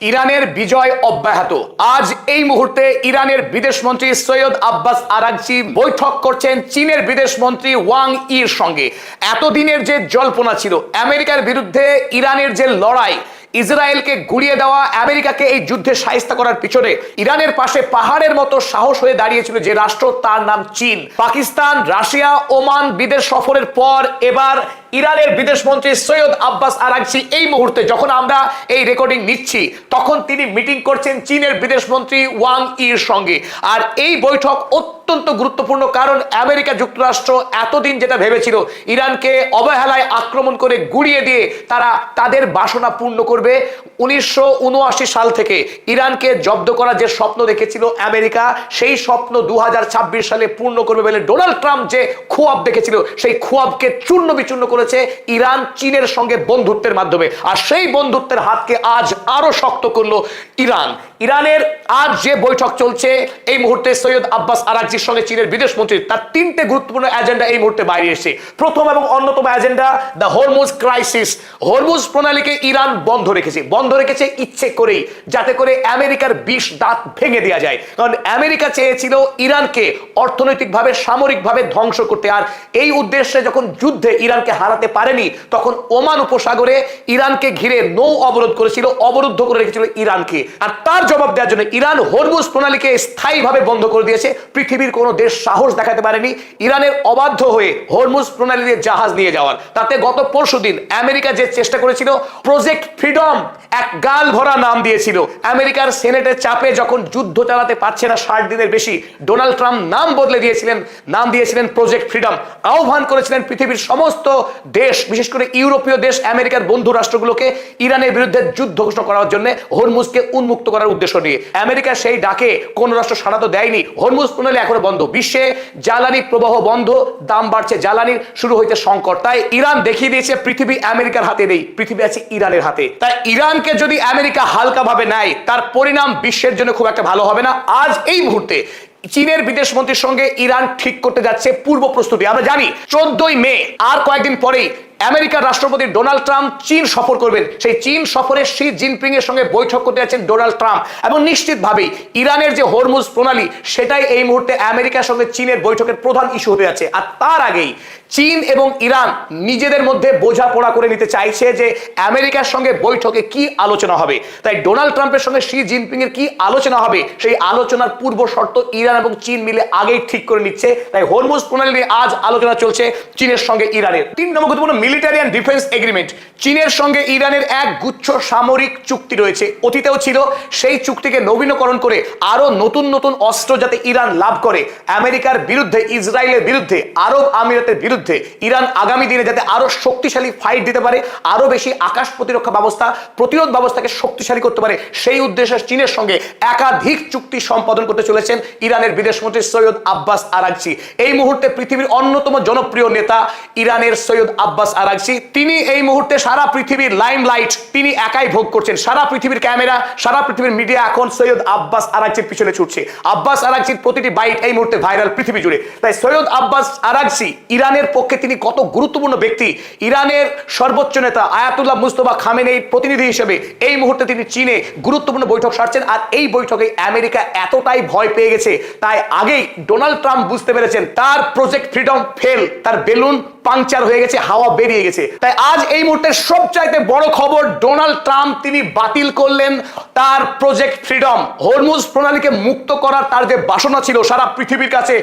ইরানের বিজয় অব্যাহত। আজ এই মুহূর্তে ইরানের বিদেশমন্ত্রী সৈয়দ আব্বাস আরাগচি বৈঠক করছেন চীনের বিদেশমন্ত্রী ওয়াং ইর সঙ্গে। এতদিনের যে জল্পনা ছিল আমেরিকার বিরুদ্ধে ইরানের যে লড়াই, ইসরায়েলকে গুড়িয়ে দেওয়া, আমেরিকাকে এই যুদ্ধে শায়েস্তা করার পিছনে ইরানের পাশে পাহাড়ের মতো সাহস হয়ে দাঁড়িয়েছিল যে রাষ্ট্র, তার নাম চীন। পাকিস্তান, রাশিয়া, ওমান বিদেশ সফরের পর এবার ইরানের বিদেশমন্ত্রী সৈয়দ আব্বাস আরাগচি এই মুহূর্তে যখন আমরা এই রেকর্ডিং নিচ্ছি তখন তিনি মিটিং করছেন চীনের বিদেশমন্ত্রী ওয়াং ইর সঙ্গে। আর এই বৈঠক অত্যন্ত গুরুত্বপূর্ণ, কারণ আমেরিকা যুক্তরাষ্ট্র এতদিন যেটা ভেবেছিল ইরানকে অবহেলায় আক্রমণ করে গুড়িয়ে দিয়ে তারা তাদের বাসনা পূর্ণ করবে, 1979 সাল থেকে ইরানকে জব্দ করার যে স্বপ্ন দেখেছিল আমেরিকা, সেই স্বপ্ন 2026 সালে পূর্ণ করবে বলে ডোনাল্ড ট্রাম্প যে খোয়াব দেখেছিল সেই খোয়াবকে চূর্ণ বিচূর্ণ করেছে ইরান চীনের সঙ্গে বন্ধুত্বের মাধ্যমে। আর সেই বন্ধুত্বের হাতকে আজ আরো শক্ত করলো ইরান। ইরানের আজ যে বৈঠক চলছে এই মুহূর্তে সৈয়দ আব্বাস আরাগচির সঙ্গে চীনের বিদেশমন্ত্রী, তার তিনটে গুরুত্বপূর্ণ এজেন্ডা এই মুহূর্তে বাইরে এসেছে। প্রথম এবং অন্যতম agenda the Hormuz crisis. Hormuz প্রণালীকে ইরান বন্ধ রেখেছে ইচ্ছে করেই, যাতে করে আমেরিকার 20 দাঁত ভেঙে দেওয়া যায়। কারণ আমেরিকা চেয়েছিল ইরানকে অর্থনৈতিকভাবে, সামরিকভাবে ধ্বংস করতে। আর এই উদ্দেশ্যে যখন যুদ্ধে ইরানকে হারাতে পারেনি তখন ওমান উপসাগরে ইরানকে ঘিরে নৌ অবরোধ করেছিল, অবরুদ্ধ করে রেখেছিল ইরানকে। আর তার জবাব দেওয়ার জন্য ইরান হরমুজ প্রণালীকে স্থায়ীভাবে বন্ধ করে দিয়েছে। পৃথিবীর কোনো দেশ সাহস দেখাতে পারেনি ইরানের অবাধ্য হয়ে হরমুজ প্রণালী দিয়ে জাহাজ নিয়ে যাওয়ার। তাতে গত পরশুদিন আমেরিকা যে চেষ্টা করেছিল প্রজেক্ট ফ্রিডম, এক গাল ভরা নাম দিয়েছিল। আমেরিকার সেনেটের চাপে যখন যুদ্ধ চালাতে পারছে না 60 দিনের বেশি, ডোনাল্ড ট্রাম্প নাম বদলে নাম দিয়েছিলেন প্রজেক্ট ফ্রিডম। আহ্বান করেছিলেন পৃথিবীর সমস্ত দেশ, বিশেষ করে ইউরোপীয় দেশ, আমেরিকার বন্ধু রাষ্ট্রগুলোকে ইরানের বিরুদ্ধে যুদ্ধ ঘোষণা করার জন্য, হরমুজকে উন্মুক্ত করার উদ্দেশ্য নিয়ে। আমেরিকা সেই ডাকে কোন রাষ্ট্র সাড়া তো দেয়নি। হরমুজ প্রণালী এখনো বন্ধ। বিশ্বে জ্বালানি প্রবাহ বন্ধ, দাম বাড়ছে, জ্বালানির শুরু হইতে সংকট। তাই ইরান দেখিয়ে দিয়েছে পৃথিবী আমেরিকার হাতে নেই, পৃথিবী আছে ইরানের হাতে। তাই ইরানকে যদি আমেরিকা হালকা ভাবে নেয় তার পরিণাম বিশ্বের জন্য খুব একটা ভালো হবে না। আজ এই মুহূর্তে চীনের বিদেশমন্ত্রীর সঙ্গে ইরান ঠিক করতে যাচ্ছে পূর্ব প্রস্তুতি। আমরা জানি 14ই মে, আর কয়েকদিন পরেই আমেরিকার রাষ্ট্রপতি ডোনাল্ড ট্রাম্প চীন সফর করবেন। সেই চীন সফরে শি জিনপিং এর সঙ্গে বৈঠক করতে যাচ্ছেন ডোনাল্ড ট্রাম্প। এবং নিশ্চিতভাবেই ইরানের যে হরমুজ প্রণালী, সেটাই এই মুহূর্তে আমেরিকার সঙ্গে চীনের বৈঠকের প্রধান ইস্যু হতে যাচ্ছে। আর তার আগেই চীন এবং ইরান নিজেদের মধ্যে বোঝাপড়া করে নিতে চাইছে যে আমেরিকার সঙ্গে বৈঠকে কি আলোচনা হবে। তাই ডোনাল্ড ট্রাম্পের সঙ্গে শি জিনপিং এর কি আলোচনা হবে, সেই আলোচনার পূর্ব শর্ত ইরান এবং চীন মিলে আগেই ঠিক করে নিচ্ছে। তাই হরমুজ প্রণালী নিয়ে আজ আলোচনা চলছে চীনের সঙ্গে ইরানের। 3 নম্বর গুরুত্বপূর্ণ মিলিটারি অ্যান্ড ডিফেন্স এগ্রিমেন্ট। চীনের সঙ্গে ইরানের এক গুচ্ছ সামরিক চুক্তি রয়েছে, অতীতেও ছিল। সেই চুক্তিকে নবীনকরণ করে আরো নতুন নতুন অস্ত্র যাতে ইরান লাভ করে, আমেরিকার বিরুদ্ধে, ইসরায়েলের বিরুদ্ধে, আরব আমিরাতের বিরুদ্ধে ইরান আগামী দিনে যাতে আরো শক্তিশালী ফাইট দিতে পারে, আরো বেশি আকাশ প্রতিরক্ষা ব্যবস্থা, প্রতিরোধ ব্যবস্থাকে শক্তিশালী করতে পারে, সেই উদ্দেশ্যে চীনের সঙ্গে একাধিক চুক্তি সম্পাদন করতে চলেছেন ইরানের বিদেশমন্ত্রী সৈয়দ আব্বাস আরাগচি। এই মুহূর্তে পৃথিবীর অন্যতম জনপ্রিয় নেতা ইরানের সৈয়দ আব্বাস আরাগচি, তিনি এই মুহূর্তে সারা পৃথিবীর লাইমলাইট তিনি একাই ভোগ করছেন। সারা পৃথিবীর ক্যামেরা, সারা পৃথিবীর মিডিয়া এখন সৈয়দ আব্বাস আরাগচির পিছনে ছুটছে। আব্বাস আরাগচির প্রতিটি বাইট এই মুহূর্তে ভাইরাল পৃথিবী জুড়ে। তাই সৈয়দ আব্বাস আরাগচি ইরানের পক্ষে তিনি কত গুরুত্বপূর্ণ ব্যক্তি। ইরানের সর্বোচ্চ নেতা আয়াতুল্লাহ মুস্তফা খামেনেই প্রতিনিধি হিসেবে এই মুহূর্তে তিনি চীনে গুরুত্বপূর্ণ বৈঠক সারছেন। আর এই বৈঠকে আমেরিকা এতটাই ভয় পেয়ে গেছে, তাই আগেই ডোনাল্ড ট্রাম্প বুঝতে পেরেছেন তার প্রজেক্ট ফ্রিডম ফেল, তার বেলুন পাংচার হয়ে গেছে, হাওয়া বেরিয়ে গেছে। তাই আজ এই মুহূর্তে সবচাইতে বড় খবর, ডোনাল্ড ট্রাম্প তিনি বাতিল করলেন তার প্রজেক্ট ফ্রিডম। হরমুজ প্রণালীকে মুক্ত করার তার যে বাসনা ছিল, সারা পৃথিবীর কাছে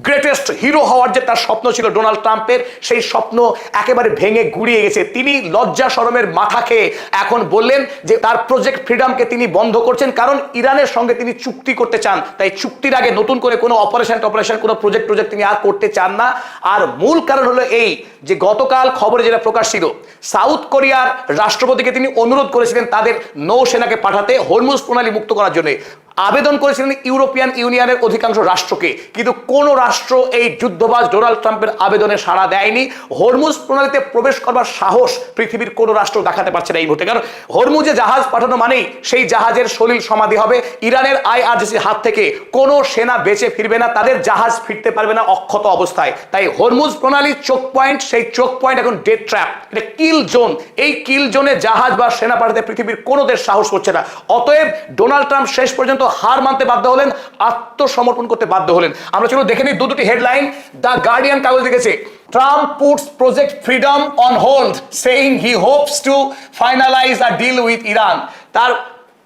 গ্রেটেস্ট হিরো হওয়ার যে তার স্বপ্ন ছিল ডোনাল্ড ট্রাম্পের, সেই স্বপ্ন একেবারে ভেঙে গুড়িয়ে গেছে। তিনি লজ্জা শরমের মাথা খেয়ে এখন বললেন যে তার প্রজেক্ট ফ্রিডমকে তিনি বন্ধ করছেন, কারণ ইরানের সঙ্গে তিনি চুক্তি করতে চান। তাই চুক্তির আগে নতুন করে কোনো অপারেশন কোনো প্রজেক্ট তিনি আর করতে চান না। আর মূল কারণ হলো এই যে গতকাল খবরে যেটা প্রকাশ ছিল, সাউথ কোরিয়ার রাষ্ট্রপতিকে তিনি অনুরোধ করেছিলেন তাদের নৌসেনাকে পাঠাতে হরমুজ প্রণালী মুক্ত করার জন্য। আবেদন করেছিলেন ইউরোপিয়ান ইউনিয়নের অধিকাংশ রাষ্ট্রকে, কিন্তু কোনো রাষ্ট্র এই যুদ্ধবাজ ডোনাল্ড ট্রাম্পের আবেদনে সাড়া দেয়নি। হরমুজ প্রণালীতে প্রবেশ করবার সাহস পৃথিবীর কোনো রাষ্ট্র দেখাতে পারছে না এই মুহূর্তে, কারণ হরমুজে জাহাজ পাঠানো মানেই সেই জাহাজের সলিল সমাধি হবে। ইরানের IRGCর হাত থেকে কোনো সেনা বেঁচে ফিরবে না, তাদের জাহাজ ফিরতে পারবে না অক্ষত অবস্থায়। তাই হরমুজ প্রণালী চোক পয়েন্ট, সেই চোক পয়েন্ট এখন ডেড ট্র্যাপ, এটা কিল জোন। এই কিল জোনে জাহাজ বা সেনা পাঠাতে পৃথিবীর কোনো দেশ সাহস করছে না। অতএব ডোনাল্ড ট্রাম্প শেষ পর্যন্ত হার মানতে বাধ্য হলেন, আত্মসমর্পণ করতে বাধ্য হলেন। আমরা চলো দেখে নিই দুটি হেডলাইন। দ্য গার্ডিয়ান কাগজ লিখেছে, Trump puts Project Freedom on hold, saying he hopes to finalize a deal with Iran. তার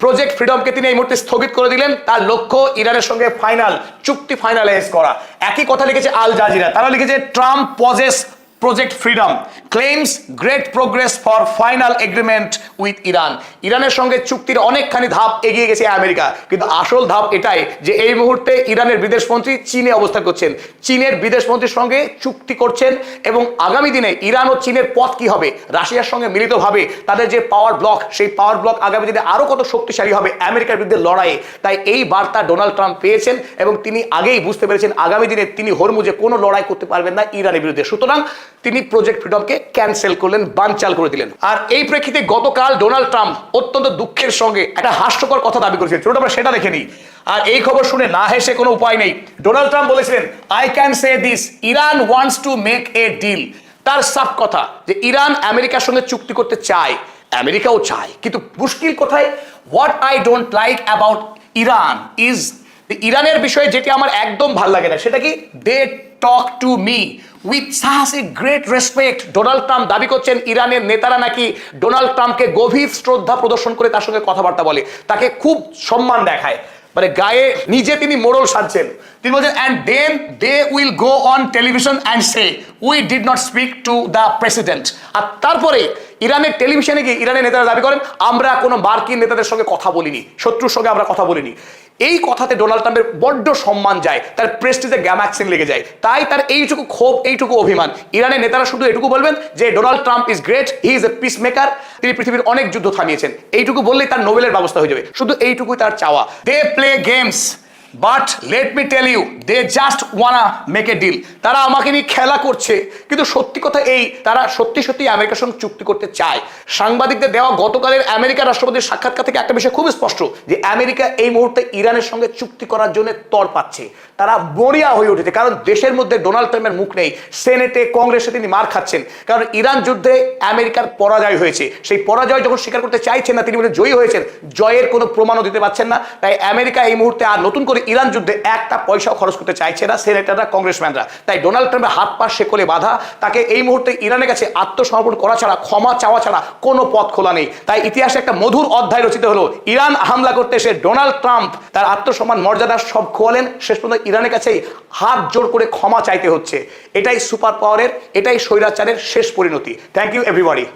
প্রজেক্ট ফ্রিডমকে তিনি এই মুহূর্তে স্থগিত করে দিলেন। তার লক্ষ্য ইরানের সঙ্গে চুক্তি ফাইনালাইজ করা। একই কথা লিখেছে আল জাজিরা, তারা লিখেছে Trump poses project freedom, claims great progress for final agreement with Iran. ইরানের সঙ্গে চুক্তির অনেকখানি ধাপ এগিয়ে গেছে আমেরিকা, কিন্তু আসল ধাপ এটাই যে এই মুহূর্তে ইরানের বিদেশমন্ত্রী চীনে অবস্থান করছেন, চীনের বিদেশমন্ত্রীর সঙ্গে চুক্তি করছেন, এবং আগামী দিনে ইরান ও চীনের পথ কি হবে, রাশিয়ার সঙ্গে মিলিতভাবে তাদের যে পাওয়ার ব্লক, সেই পাওয়ার ব্লক আগামী দিনে আরো কত শক্তিশালী হবে আমেরিকার বিরুদ্ধে লড়াইয়ে। তাই এই বার্তা ডোনাল্ড ট্রাম্প পেয়েছেন এবং তিনি আগেই বুঝতে পেরেছেন আগামী দিনে তিনি হরমুজে কোনো লড়াই করতে পারবেন না ইরানের বিরুদ্ধে। সুতরাং তিনি প্রজেক্ট ফ্রিডমকে ক্যান্সেল করলেন, বানচাল করে দিলেন। আর এই প্রেক্ষিতে গতকাল ডোনাল্ড ট্রাম্প অত্যন্ত দুঃখের সঙ্গে একটা হাস্যকর কথা দাবি করেছিলেন, চলুন আমরা সেটা দেখে নিই। আর এই খবর শুনে না হেসে কোনো উপায় নেই। ডোনাল্ড ট্রাম্প বলেছিলেন, I can say this, Iran wants to make a deal. তার সাফ কথা যে ইরান আমেরিকার সঙ্গে চুক্তি করতে চায়, আমেরিকাও চায়, কিন্তু মুশকিল কোথায়? What I don't like about Iran is, ইরানের বিষয়ে যেটি আমার একদম ভাল লাগে না সেটা কি, they talk to me with such a great respect. Donald Trump দাবি করছেন ইরানের নেতারা নাকি ডোনাল্ড ট্রাম্পকে গভীর শ্রদ্ধা প্রদর্শন করে তার সঙ্গে কথাবার্তা বলে, তাকে খুব সম্মান দেখায়, মানে গায়ে নিজে তিনি মোড়ল সাজছেন। তিনি বলছেন, and then they will go on television and say we did not speak to the president. আর তারপরে ইরানের টেলিভিশনে গিয়ে ইরানের নেতারা দাবি করেন, আমরা কোনো মার্কিন নেতাদের সঙ্গে কথা বলিনি, শত্রুর সঙ্গে আমরা কথা বলিনি। এই কথাতে ডোনাল্ড ট্রাম্পের বড্ড সম্মান যায়, তার প্রেস্টিজে গ্যামাক্সিন লেগে যায়। তাই তার এইটুকু ক্ষোভ, এইটুকু অভিমান। ইরানের নেতারা শুধু এটুকু বলবেন যে Donald Trump is great, he is a piece maker, তিনি পৃথিবীর অনেক যুদ্ধ থামিয়েছেন, এইটুকু বললেই তার নোবেলের ব্যবস্থা হয়ে যাবে। শুধু এইটুকুই তার চাওয়া। They play games but let me tell you they just wanna make a deal. তারা আমাকে নিয়ে খেলা করছে, কিন্তু সত্যি কথা এই, তারা সত্যি সত্যি আমেরিকার সঙ্গে চুক্তি করতে চায়। সাংবাদিকদের দেওয়া গতকালের আমেরিকার রাষ্ট্রপতির সাক্ষাৎকার থেকে একটা বিষয় খুব স্পষ্ট, যে আমেরিকা এই মুহূর্তে ইরানের সঙ্গে চুক্তি করার জন্য তর পাচ্ছে, তারা মরিয়া হয়ে উঠেছে। কারণ দেশের মধ্যে ডোনাল্ড ট্রাম্পের মুখ নেই, সেনেটে কংগ্রেসে তিনি মার খাচ্ছেন, কারণ ইরান যুদ্ধে আমেরিকার পরাজয় হয়েছে। সেই পরাজয় যখন স্বীকার করতে চাইছেন না, তিনি বলে জয়ী হয়েছেন, জয়ের কোনো প্রমাণও দিতে পারছেন না। তাই আমেরিকা এই মুহূর্তে আর নতুন করে ইরান যুদ্ধে একটা পয়সাও খরচ করতে চাইছে না সেনেটাররা, কংগ্রেসম্যানরা। তাই ডোনাল্ড ট্রাম্পের হাত পা শেকলে বাঁধা, তাকে এই মুহূর্তে ইরানের কাছে আত্মসমর্পণ করা ছাড়া, ক্ষমা চাওয়া ছাড়া কোনো পথ খোলা নেই। তাই ইতিহাসে একটা মধুর অধ্যায় রচিত হলো, ইরান হামলা করতে এসে ডোনাল্ড ট্রাম্প তার আত্মসম্মান মর্যাদা সব খোয়ালেন, শেষ পর্যন্ত ইরানের কাছেই হাত জোর করে ক্ষমা চাইতে হচ্ছে। এটাই সুপার পাওয়ারের, এটাই স্বৈরাচারের শেষ পরিণতি। Thank you everybody.